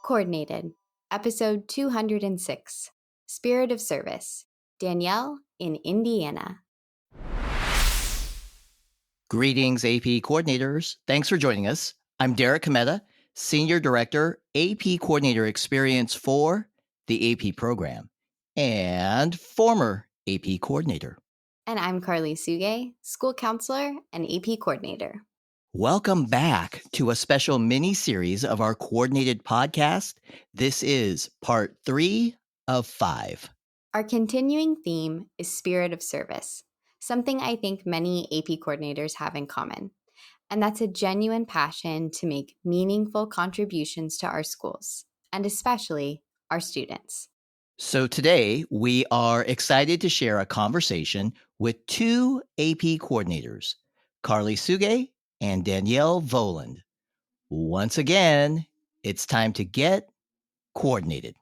Coordinated, Episode 206, Spirit of Service, Danielle in Indiana. Greetings, AP coordinators. Thanks for joining us. I'm Derek Cometa, Senior Director, AP Coordinator Experience for the AP program and former AP Coordinator. And I'm Karli Suge, School Counselor and AP Coordinator. Welcome back to a special mini-series of our coordinated podcast. This is part 3 of 5. Our continuing theme is Spirit of Service, something I think many AP coordinators have in common. And that's a genuine passion to make meaningful contributions to our schools, and especially our students. So today, we are excited to share a conversation with two AP coordinators, Karli Suge and Danielle Vohland. Once again, it's time to get coordinated.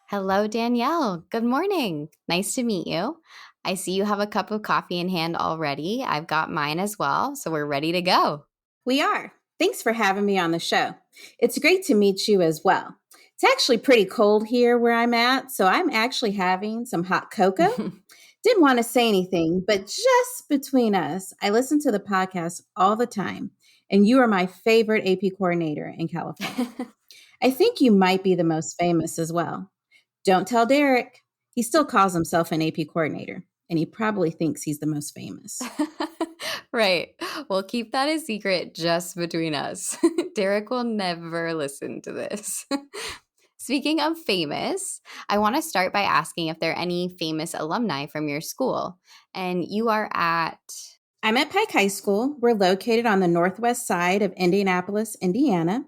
Hello, Danielle. Good morning. Nice to meet you. I see you have a cup of coffee in hand already. I've got mine as well, so we're ready to go. We are. Thanks for having me on the show. It's great to meet you as well. It's actually pretty cold here where I'm at, so I'm actually having some hot cocoa. Didn't want to say anything, but just between us, I listen to the podcast all the time, and you are my favorite AP coordinator in California. I think you might be the most famous as well. Don't tell Derek. He still calls himself an AP coordinator, and he probably thinks he's the most famous. Right. We'll keep that a secret just between us. Derek will never listen to this. Speaking of famous, I want to start by asking if there are any famous alumni from your school. And you are at... I'm at Pike High School. We're located on the northwest side of Indianapolis, Indiana.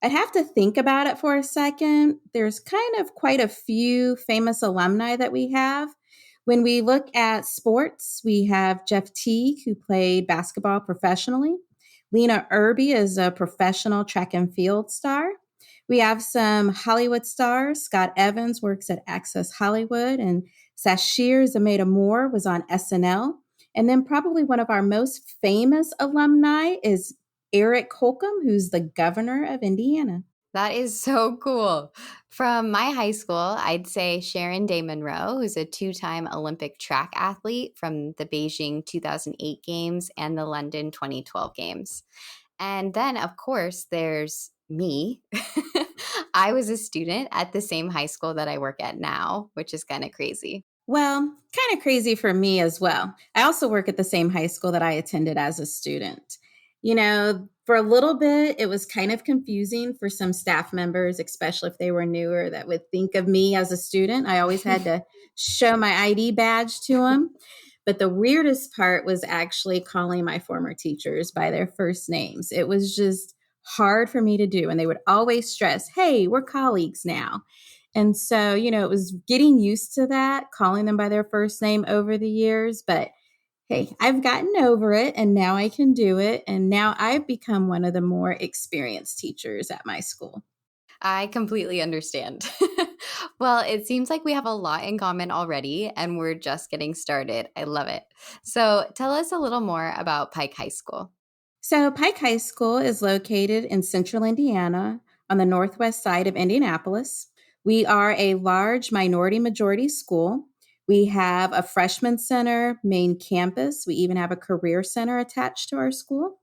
I'd have to think about it for a second. There's kind of quite a few famous alumni that we have. When we look at sports, we have Jeff Teague, who played basketball professionally. Lena Irby is a professional track and field star. We have some Hollywood stars. Scott Evans works at Access Hollywood, and Sashir Zameda Moore was on SNL. And then probably one of our most famous alumni is Eric Holcomb, who's the governor of Indiana. That is so cool. From my high school, I'd say Sharon Day Monroe, who's a 2-time Olympic track athlete from the Beijing 2008 Games and the London 2012 Games. And then, of course, there's me. I was a student at the same high school that I work at now, which is kind of crazy. Well, kind of crazy for me as well. I also work at the same high school that I attended as a student. You know, for a little bit, it was kind of confusing for some staff members, especially if they were newer, that would think of me as a student. I always had to show my ID badge to them. But the weirdest part was actually calling my former teachers by their first names. It was just hard for me to do. And they would always stress, hey, we're colleagues now. And so, you know, it was getting used to that, calling them by their first name over the years. But hey, I've gotten over it and now I can do it. And now I've become one of the more experienced teachers at my school. I completely understand. Well, it seems like we have a lot in common already and we're just getting started. I love it. So tell us a little more about Pike High School. So Pike High School is located in central Indiana on the northwest side of Indianapolis. We are a large minority-majority school. We have a freshman center, main campus. We even have a career center attached to our school.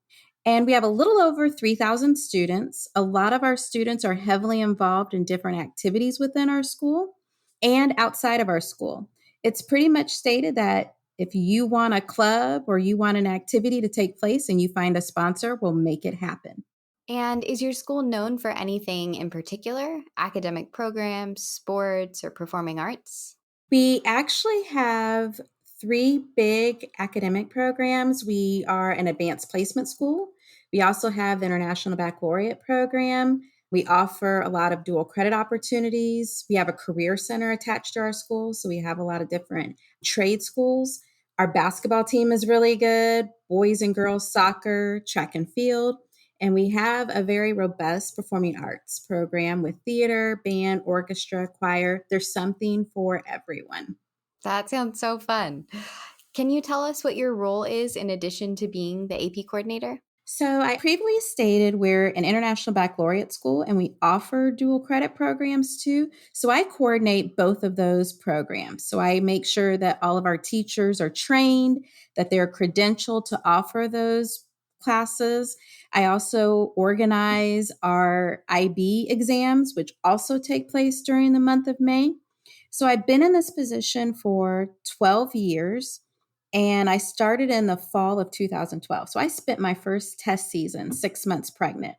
And we have a little over 3,000 students. A lot of our students are heavily involved in different activities within our school and outside of our school. It's pretty much stated that if you want a club or you want an activity to take place and you find a sponsor, we'll make it happen. And is your school known for anything in particular? Academic programs, sports, or performing arts? We actually have 3 big academic programs. We are an advanced placement school. We also have the International Baccalaureate program. We offer a lot of dual credit opportunities. We have a career center attached to our school, so we have a lot of different trade schools. Our basketball team is really good, boys and girls soccer, track and field. And we have a very robust performing arts program with theater, band, orchestra, choir. There's something for everyone. That sounds so fun. Can you tell us what your role is in addition to being the AP coordinator? So, I previously stated we're an international baccalaureate school and we offer dual credit programs too. So, I coordinate both of those programs. So, I make sure that all of our teachers are trained, that they're credentialed to offer those classes. I also organize our IB exams, which also take place during the month of May. So, I've been in this position for 12 years and I started in the fall of 2012. So I spent my first test season 6 months pregnant.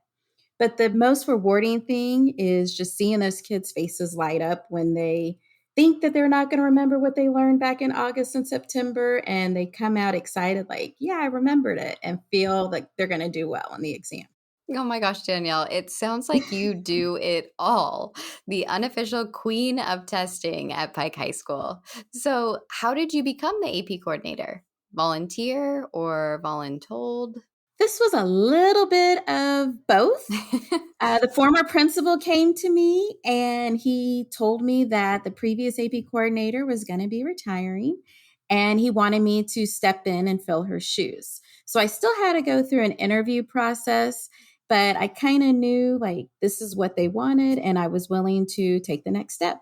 But the most rewarding thing is just seeing those kids' faces light up when they think that they're not going to remember what they learned back in August and September, and they come out excited, like, yeah, I remembered it, and feel like they're going to do well on the exam. Oh my gosh, Danielle, it sounds like you do it all. The unofficial queen of testing at Pike High School. So, how did you become the AP coordinator? Volunteer or voluntold? This was a little bit of both. The former principal came to me and he told me that the previous AP coordinator was going to be retiring and he wanted me to step in and fill her shoes. So I still had to go through an interview process, but I kind of knew like this is what they wanted and I was willing to take the next step.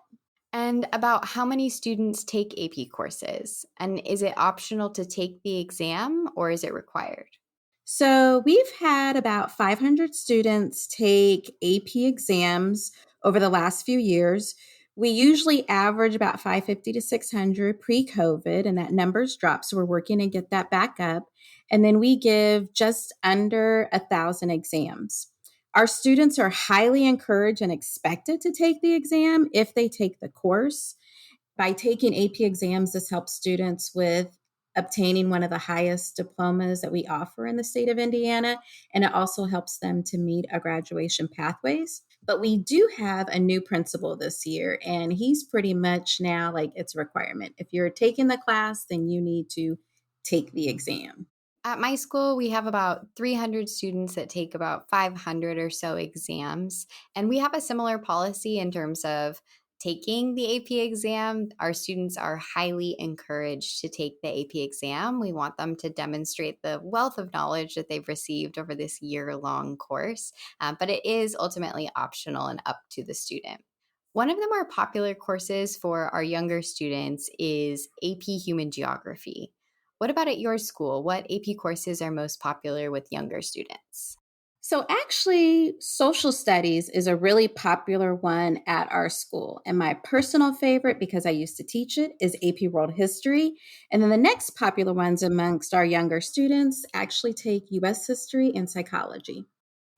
And about how many students take AP courses? And is it optional to take the exam or is it required? So we've had about 500 students take AP exams over the last few years. We usually average about 550 to 600 pre-COVID, and that number's dropped. So we're working to get that back up. And then we give just under 1,000 exams. Our students are highly encouraged and expected to take the exam if they take the course. By taking AP exams, this helps students with obtaining one of the highest diplomas that we offer in the state of Indiana, and it also helps them to meet a graduation pathways. But we do have a new principal this year, and he's pretty much now like it's a requirement. If you're taking the class, then you need to take the exam. At my school, we have about 300 students that take about 500 or so exams. And we have a similar policy in terms of taking the AP exam. Our students are highly encouraged to take the AP exam. We want them to demonstrate the wealth of knowledge that they've received over this year-long course, but it is ultimately optional and up to the student. One of the more popular courses for our younger students is AP Human Geography. What about at your school? What AP courses are most popular with younger students? So, actually, social studies is a really popular one at our school. And my personal favorite, because I used to teach it, is AP World History. And then the next popular ones amongst our younger students actually take US History and Psychology.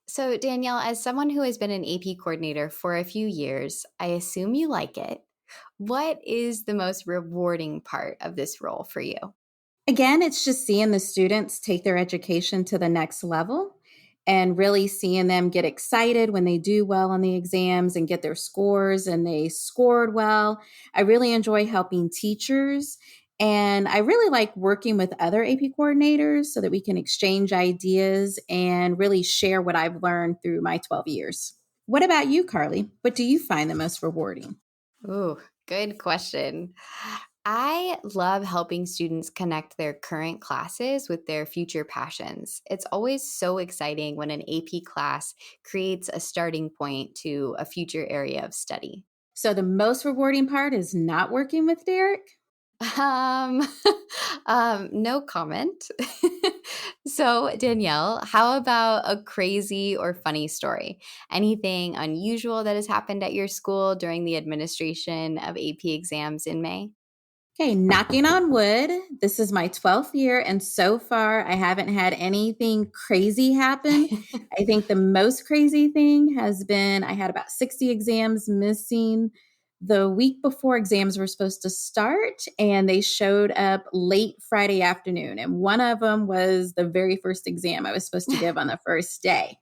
So, Danielle, as someone who has been an AP coordinator for a few years, I assume you like it. What is the most rewarding part of this role for you? Again, it's just seeing the students take their education to the next level and really seeing them get excited when they do well on the exams and get their scores and they scored well. I really enjoy helping teachers and I really like working with other AP coordinators so that we can exchange ideas and really share what I've learned through my 12 years. What about you, Karli? What do you find the most rewarding? Ooh, good question. I love helping students connect their current classes with their future passions. It's always so exciting when an AP class creates a starting point to a future area of study. So, the most rewarding part is not working with Derek? Um, no comment. So, Danielle, how about a crazy or funny story? Anything unusual that has happened at your school during the administration of AP exams in May? Okay, knocking on wood. This is my 12th year, and so far I haven't had anything crazy happen. I think the most crazy thing has been I had about 60 exams missing the week before exams were supposed to start, and they showed up late Friday afternoon. And one of them was the very first exam I was supposed to give on the first day.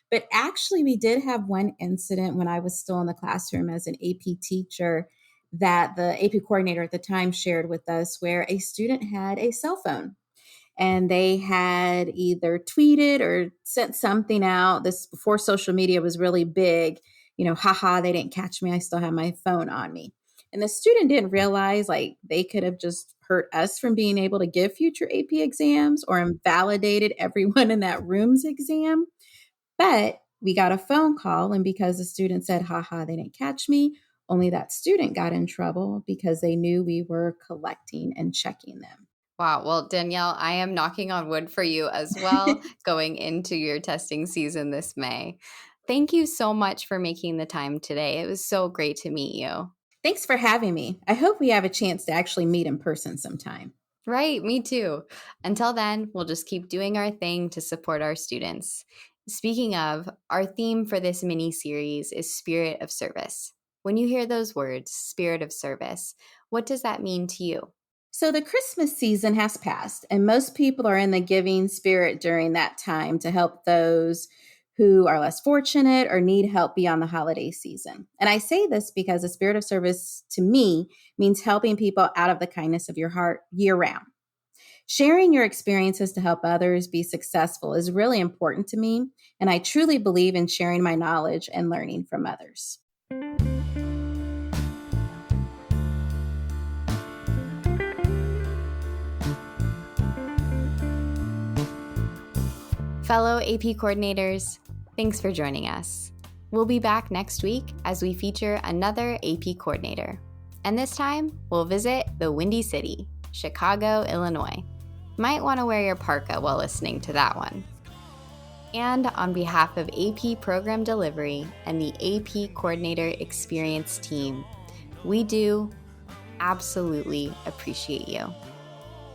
But actually, we did have one incident when I was still in the classroom as an AP teacher that the AP coordinator at the time shared with us where a student had a cell phone and they had either tweeted or sent something out this before social media was really big, haha, they didn't catch me. I still have my phone on me. And the student didn't realize like they could have just hurt us from being able to give future AP exams or invalidated everyone in that room's exam. But we got a phone call, and because the student said, haha, they didn't catch me, only that student got in trouble because they knew we were collecting and checking them. Wow. Well, Danielle, I am knocking on wood for you as well going into your testing season this May. Thank you so much for making the time today. It was so great to meet you. Thanks for having me. I hope we have a chance to actually meet in person sometime. Right, me too. Until then, we'll just keep doing our thing to support our students. Speaking of, our theme for this mini series is Spirit of Service. When you hear those words, Spirit of Service, what does that mean to you? So the Christmas season has passed, and most people are in the giving spirit during that time to help those who are less fortunate or need help beyond the holiday season. And I say this because the spirit of service to me means helping people out of the kindness of your heart year round. Sharing your experiences to help others be successful is really important to me, and I truly believe in sharing my knowledge and learning from others. Fellow AP coordinators, thanks for joining us. We'll be back next week as we feature another AP coordinator. And this time, we'll visit the Windy City, Chicago, Illinois. Might want to wear your parka while listening to that one. And on behalf of AP Program Delivery and the AP Coordinator Experience team, we do absolutely appreciate you.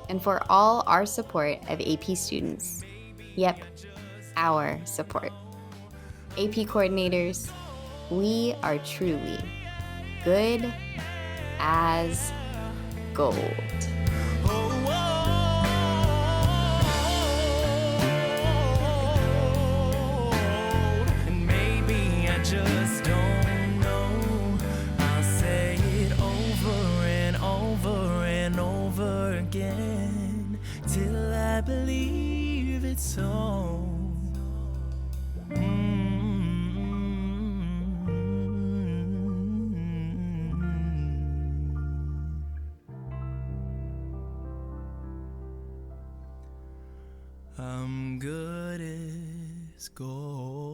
And for all our support of AP students, yep, our support. AP coordinators, we are truly good as gold. And maybe I just don't know. I'll say it over and over and over again till I believe it's so. I'm good as gold.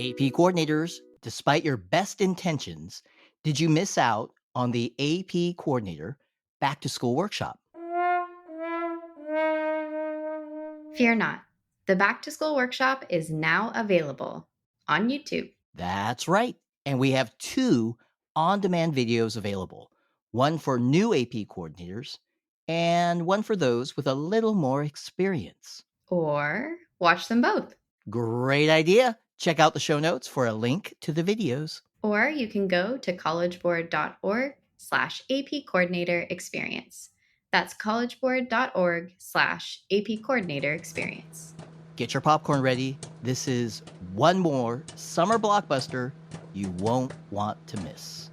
AP coordinators, despite your best intentions, did you miss out on the AP Coordinator Back to School Workshop? Fear not. The Back to School Workshop is now available on YouTube. That's right. And we have 2 on-demand videos available. One for new AP coordinators and one for those with a little more experience. Or watch them both. Great idea. Check out the show notes for a link to the videos. Or you can go to collegeboard.org/AP Coordinator Experience. That's collegeboard.org/AP Coordinator Experience. Get your popcorn ready. This is one more summer blockbuster you won't want to miss.